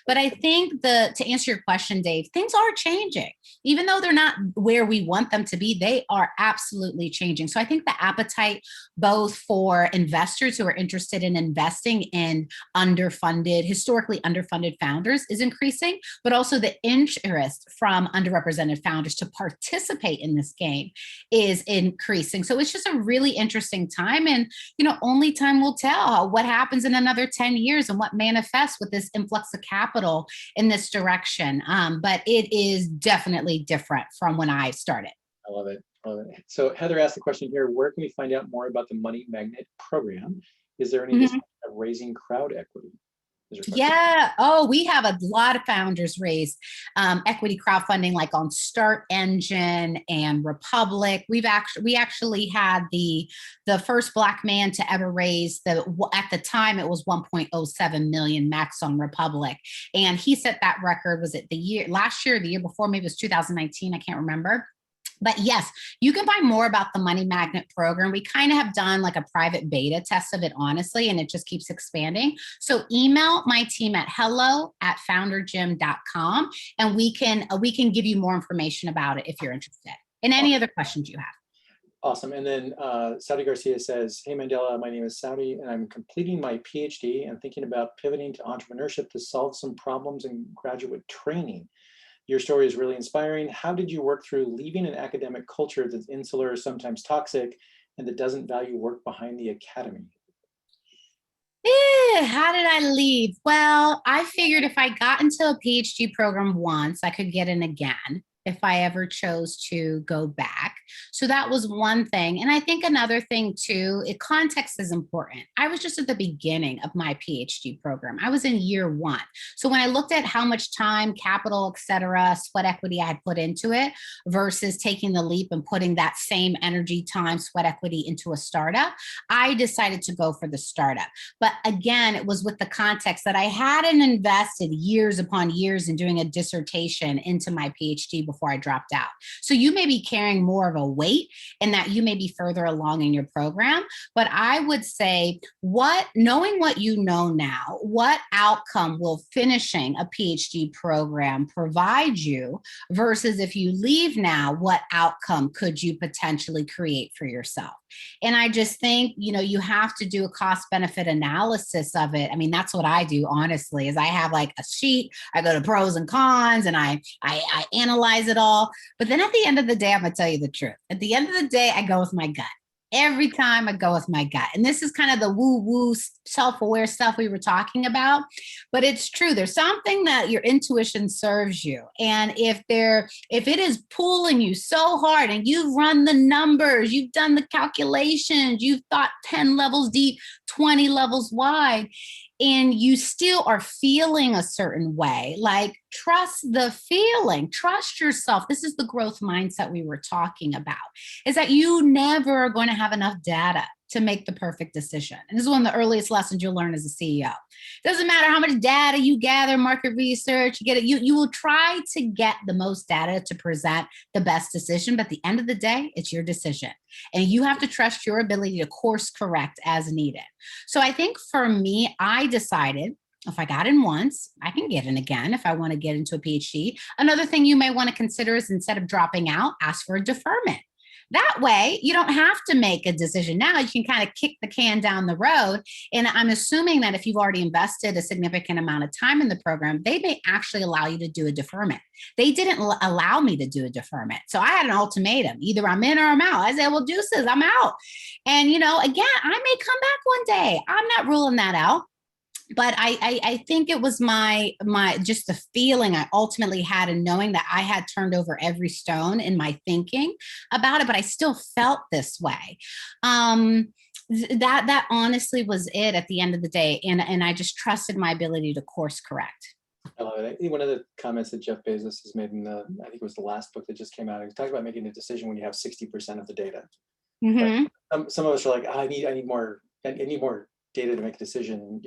But I think to answer your question, Dave, things are changing. Even though they're not where we want them to be, they are absolutely changing. So I think the appetite both for investors who are interested in investing in historically underfunded founders is increasing, but also the interest from underrepresented founders to participate in this game is increasing. So it's just a really interesting time. And, only time will tell what happens in another 10 years and what manifests with this influx of capital in this direction. But it is definitely different from when I started. I love it. So Heather asked the question here, where can we find out more about the Money Magnet program? Is there any discussion of raising crowd equity? Yeah. Oh, we have a lot of founders raise equity crowdfunding, like on Start Engine and Republic. We actually had the first Black man to ever raise at the time it was 1.07 million max on Republic, and he set that record. Was it last year, or the year before? Maybe it was 2019. I can't remember. But yes, you can find more about the Money Magnet program. We kind of have done like a private beta test of it, honestly, and it just keeps expanding. So email my team at hello@foundergym.com, and we can give you more information about it if you're interested. And any other questions you have. Awesome. And then Saudi Garcia says, hey, Mandela, my name is Saudi, and I'm completing my PhD and thinking about pivoting to entrepreneurship to solve some problems in graduate training. Your story is really inspiring. How did you work through leaving an academic culture that's insular, sometimes toxic, and that doesn't value work behind the academy? How did I leave? Well, I figured if I got into a PhD program once, I could get in again if I ever chose to go back. So that was one thing. And I think another thing too, context is important. I was just at the beginning of my PhD program. I was in year 1. So when I looked at how much time, capital, et cetera, sweat equity I had put into it versus taking the leap and putting that same energy, time, sweat equity into a startup, I decided to go for the startup. But again, it was with the context that I hadn't invested years upon years in doing a dissertation into my PhD before I dropped out. So you may be carrying more of a weight in that you may be further along in your program. But I would say knowing what you know now, what outcome will finishing a PhD program provide you versus if you leave now, what outcome could you potentially create for yourself? And I just think, you have to do a cost benefit analysis of it. I mean, that's what I do, honestly, is I have like a sheet, I go to pros and cons and I analyze it all. But then at the end of the day, I'm going to tell you the truth. At the end of the day, I go with my gut. Every time I go with my gut. And this is kind of the woo-woo self-aware stuff we were talking about, but it's true. There's something that your intuition serves you. And if it is pulling you so hard and you've run the numbers, you've done the calculations, you've thought 10 levels deep, 20 levels wide, and you still are feeling a certain way, like trust the feeling, trust yourself. This is the growth mindset we were talking about, is that you never are going to have enough data to make the perfect decision. And this is one of the earliest lessons you'll learn as a CEO. It doesn't matter how much data you gather, market research, you get it. You will try to get the most data to present the best decision, but at the end of the day, it's your decision. And you have to trust your ability to course correct as needed. So I think for me, I decided if I got in once, I can get in again if I want to get into a PhD. Another thing you may want to consider is, instead of dropping out, ask for a deferment. That way, you don't have to make a decision now. You can kind of kick the can down the road. And I'm assuming that if you've already invested a significant amount of time in the program, they may actually allow you to do a deferment. They didn't allow me to do a deferment. So I had an ultimatum: either I'm in or I'm out. I said, well, deuces, I'm out. And, again, I may come back one day. I'm not ruling that out. But I think it was my just the feeling I ultimately had in knowing that I had turned over every stone in my thinking about it, but I still felt this way. That honestly was it at the end of the day. And I just trusted my ability to course correct. I love it. I think one of the comments that Jeff Bezos has made in I think it was the last book that just came out, he talked about making a decision when you have 60% of the data. Mm-hmm. Some of us are like, I need more data to make a decision.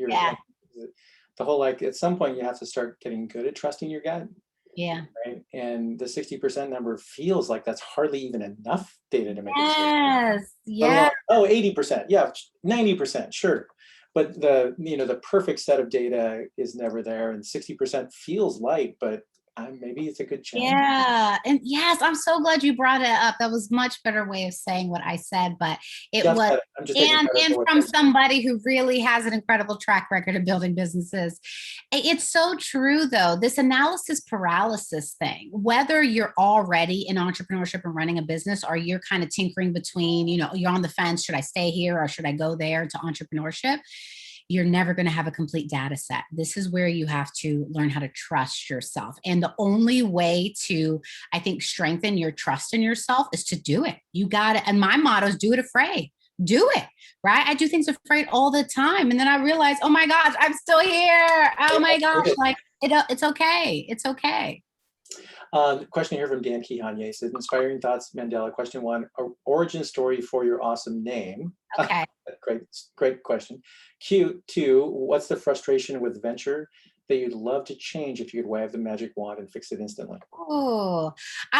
The whole, like, at some point you have to start getting good at trusting your gut. Yeah. Right. And the 60% number feels like that's hardly even enough data to make a decision. Yes. Yeah. Oh, 80%. Yeah. 90%. Sure. But the perfect set of data is never there. And 60% feels light, but maybe it's a good challenge. Yeah. And yes, I'm so glad you brought it up. That was much better way of saying what I said, but it Jeff was, and from somebody who really has an incredible track record of building businesses. It's so true though, this analysis paralysis thing, whether you're already in entrepreneurship and running a business, or you're kind of tinkering between, you're on the fence, should I stay here or should I go there to entrepreneurship? You're never going to have a complete data set. This is where you have to learn how to trust yourself. And the only way to, I think, strengthen your trust in yourself is to do it. You got it. And my motto is do it afraid. Do it, right? I do things afraid all the time. And then I realize, oh my gosh, I'm still here. Oh my gosh, like it's okay. It's okay. Question here from Dan Kihanye says, inspiring thoughts, Mandela. Question 1, origin story for your awesome name. Okay. Great question. Q2, what's the frustration with venture that you'd love to change if you could wave the magic wand and fix it instantly? Oh,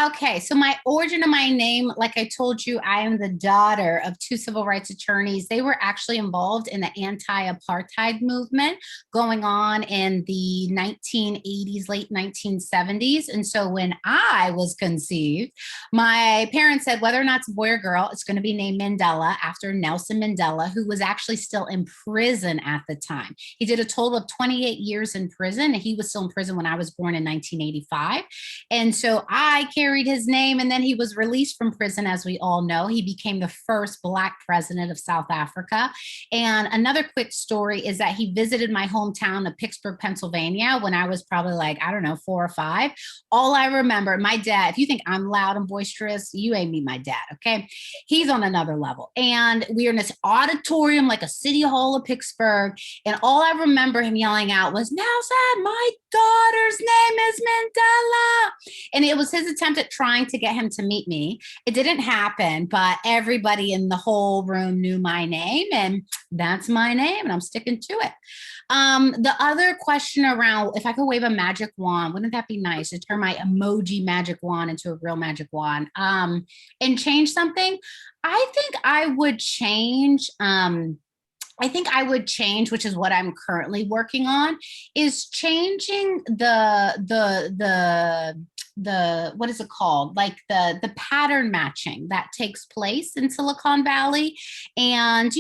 okay. So my origin of my name, like I told you, I am the daughter of 2 civil rights attorneys. They were actually involved in the anti-apartheid movement going on in the 1980s, late 1970s. And so when I was conceived, my parents said, whether or not it's a boy or girl, it's going to be named Mandela after Nelson Mandela, who was actually still in prison at the time. He did a total of 28 years in prison. He was still in prison when I was born in 1985. And so I carried his name, and then he was released from prison. As we all know, he became the first Black president of South Africa. And another quick story is that he visited my hometown of Pittsburgh, Pennsylvania, when I was probably 4 or 5. All I remember, my dad, if you think I'm loud and boisterous, you ain't meet my dad, okay? He's on another level. And we are in this auditorium, like a city hall of Pittsburgh. And all I remember him yelling out was, Nelson, my daughter's name is Mandela. And it was his attempt at trying to get him to meet me. It didn't happen, but everybody in the whole room knew my name, and that's my name, and I'm sticking to it. The other question around if I could wave a magic wand, wouldn't that be nice to turn my emoji magic wand into a real magic wand and change something? I think I would change. Which is what I'm currently working on, is changing the what is it called? Like the pattern matching that takes place in Silicon Valley. And,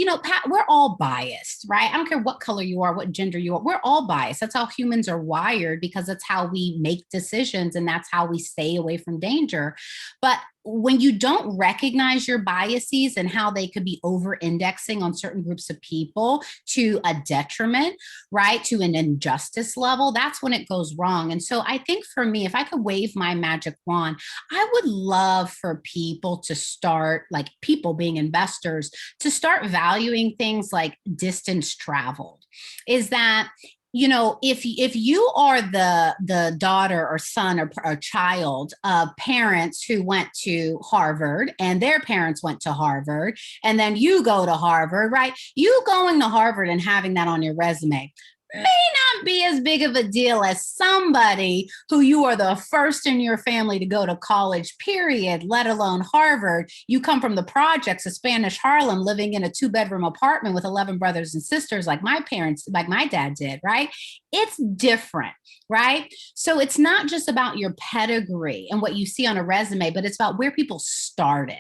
we're all biased, right? I don't care what color you are, what gender you are. We're all biased. That's how humans are wired, because that's how we make decisions and that's how we stay away from danger. But when you don't recognize your biases and how they could be over-indexing on certain groups of people to a detriment, right, to an injustice level, that's when it goes wrong. And so I think for me, if I could wave my magic wand, I would love for people to start, like people being investors, to start valuing things like distance traveled. Is that, you know, if you are the daughter or son or child of parents who went to Harvard and their parents went to Harvard, and then you go to Harvard, right? You going to Harvard and having that on your resume may not be as big of a deal as somebody who you are the first in your family to go to college, period, let alone Harvard. You come from the projects of Spanish Harlem, living in a 2-bedroom apartment with 11 brothers and sisters like my parents, like my dad did, right? It's different, right? So it's not just about your pedigree and what you see on a resume, but it's about where people started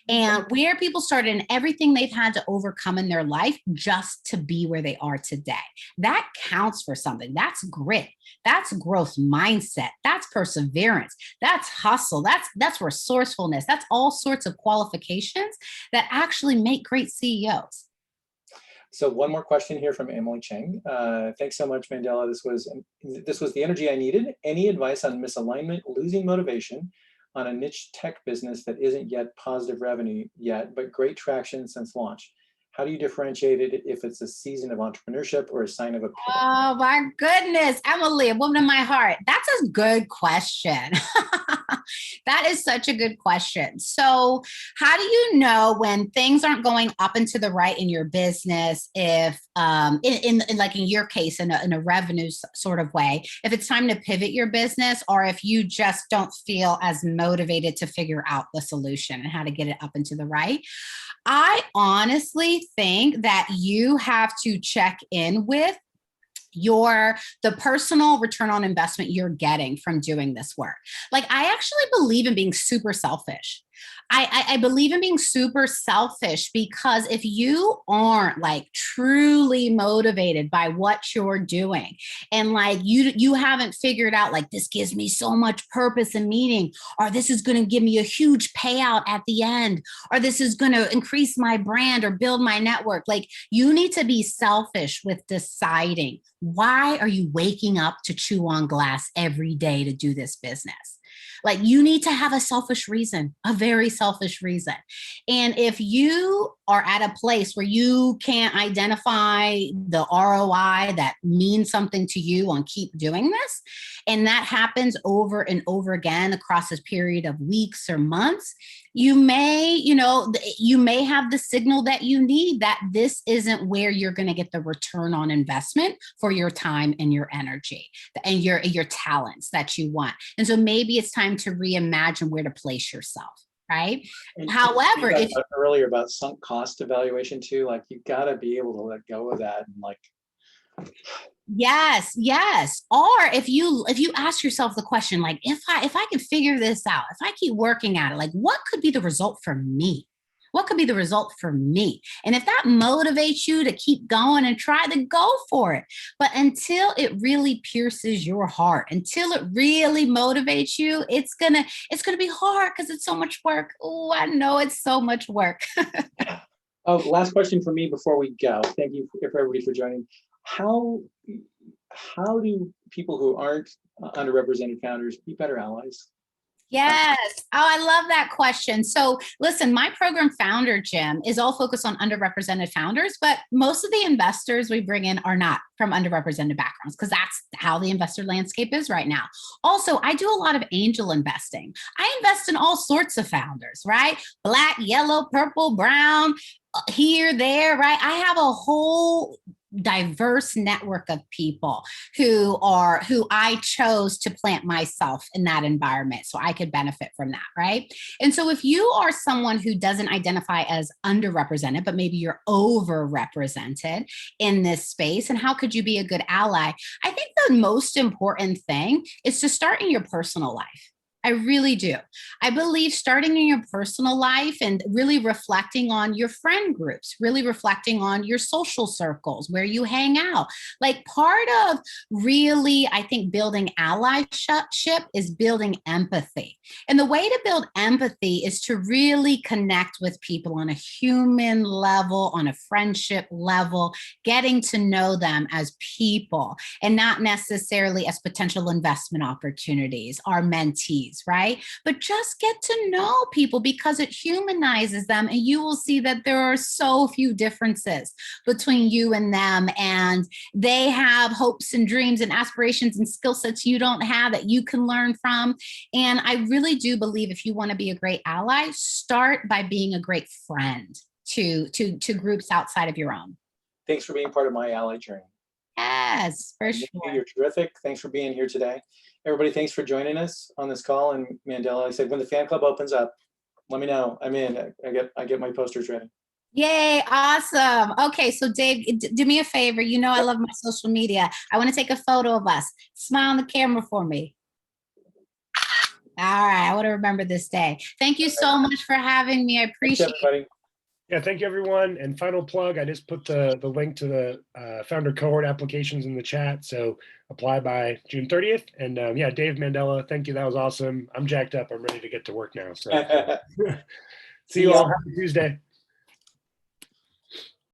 and where people started and everything they've had to overcome in their life just to be where they are today. That counts for something. That's grit. That's growth mindset. That's perseverance. That's hustle. That's resourcefulness. That's all sorts of qualifications that actually make great CEOs. So one more question here from Emily Cheng. Thanks so much, Mandela. This was the energy I needed. Any advice on misalignment, losing motivation on a niche tech business that isn't yet positive revenue yet, but great traction since launch? How do you differentiate it if it's a season of entrepreneurship or a sign of a pivot? Oh my goodness, Emily, a woman of my heart. That's a good question. That is such a good question. So how do you know when things aren't going up and to the right in your business, if in like in your case, in a revenue sort of way, if it's time to pivot your business, or if you just don't feel as motivated to figure out the solution and how to get it up and to the right? I honestly think that you have to check in with the personal return on investment you're getting from doing this work. Like, I actually believe in being super selfish. I believe in being super selfish, because if you aren't like truly motivated by what you're doing, and like you haven't figured out like, this gives me so much purpose and meaning, or this is going to give me a huge payout at the end, or this is going to increase my brand or build my network. Like, you need to be selfish with deciding, why are you waking up to chew on glass every day to do this business? Like, you need to have a selfish reason, a very selfish reason. And if you are at a place where you can't identify the ROI that means something to you on keep doing this, and that happens over and over again across a period of weeks or months, you may have the signal that you need that this isn't where you're going to get the return on investment for your time and your energy and your talents that you want. And so maybe it's time to reimagine where to place yourself, right? And However, you talked earlier about sunk cost evaluation too, like you got to be able to let go of that and like. Yes. Or if you ask yourself the question, like, if I can figure this out, if I keep working at it, like, what could be the result for me? What could be the result for me? And if that motivates you to keep going and try, to go for it. But until it really pierces your heart, until it really motivates you, it's gonna be hard, because it's so much work. Oh, I know it's so much work. Oh, last question for me before we go. Thank you for everybody for joining. How do people who aren't underrepresented founders be better allies? Yes. Oh, I love that question. So listen, my program FounderGym is all focused on underrepresented founders, but most of the investors we bring in are not from underrepresented backgrounds, because that's how the investor landscape is right now. Also, I do a lot of angel investing. I invest in all sorts of founders, right? Black, yellow, purple, brown, here, there, right? I have a whole diverse network of people who I chose to plant myself in that environment so I could benefit from that, right? And so if you are someone who doesn't identify as underrepresented, but maybe you're overrepresented in this space, and how could you be a good ally? I think the most important thing is to start in your personal life. I really do. I believe starting in your personal life and really reflecting on your friend groups, really reflecting on your social circles, where you hang out. Like part of really, I think, building allyship is building empathy. And the way to build empathy is to really connect with people on a human level, on a friendship level, getting to know them as people and not necessarily as potential investment opportunities or mentees, right? But just get to know people because it humanizes them, and you will see that there are so few differences between you and them, and they have hopes and dreams and aspirations and skill sets you don't have that you can learn from. And I really do believe if you want to be a great ally, start by being a great friend to groups outside of your own. Thanks for being part of my ally journey. Yes, for sure. You're terrific. Thanks for being here today. Everybody, thanks for joining us on this call. And Mandela, I said, when the fan club opens up, let me know. I'm in. I get my posters ready. Yay, awesome. Okay, so Dave, do me a favor. You know I love my social media. I want to take a photo of us. Smile on the camera for me. All right, I want to remember this day. Thank you so much for having me. I appreciate it. Yeah, thank you, everyone. And final plug, I just put the link to the founder cohort applications in the chat. So apply by June 30th. And yeah, Dave, Mandela, thank you. That was awesome. I'm jacked up. I'm ready to get to work now. So see you all. Happy Tuesday.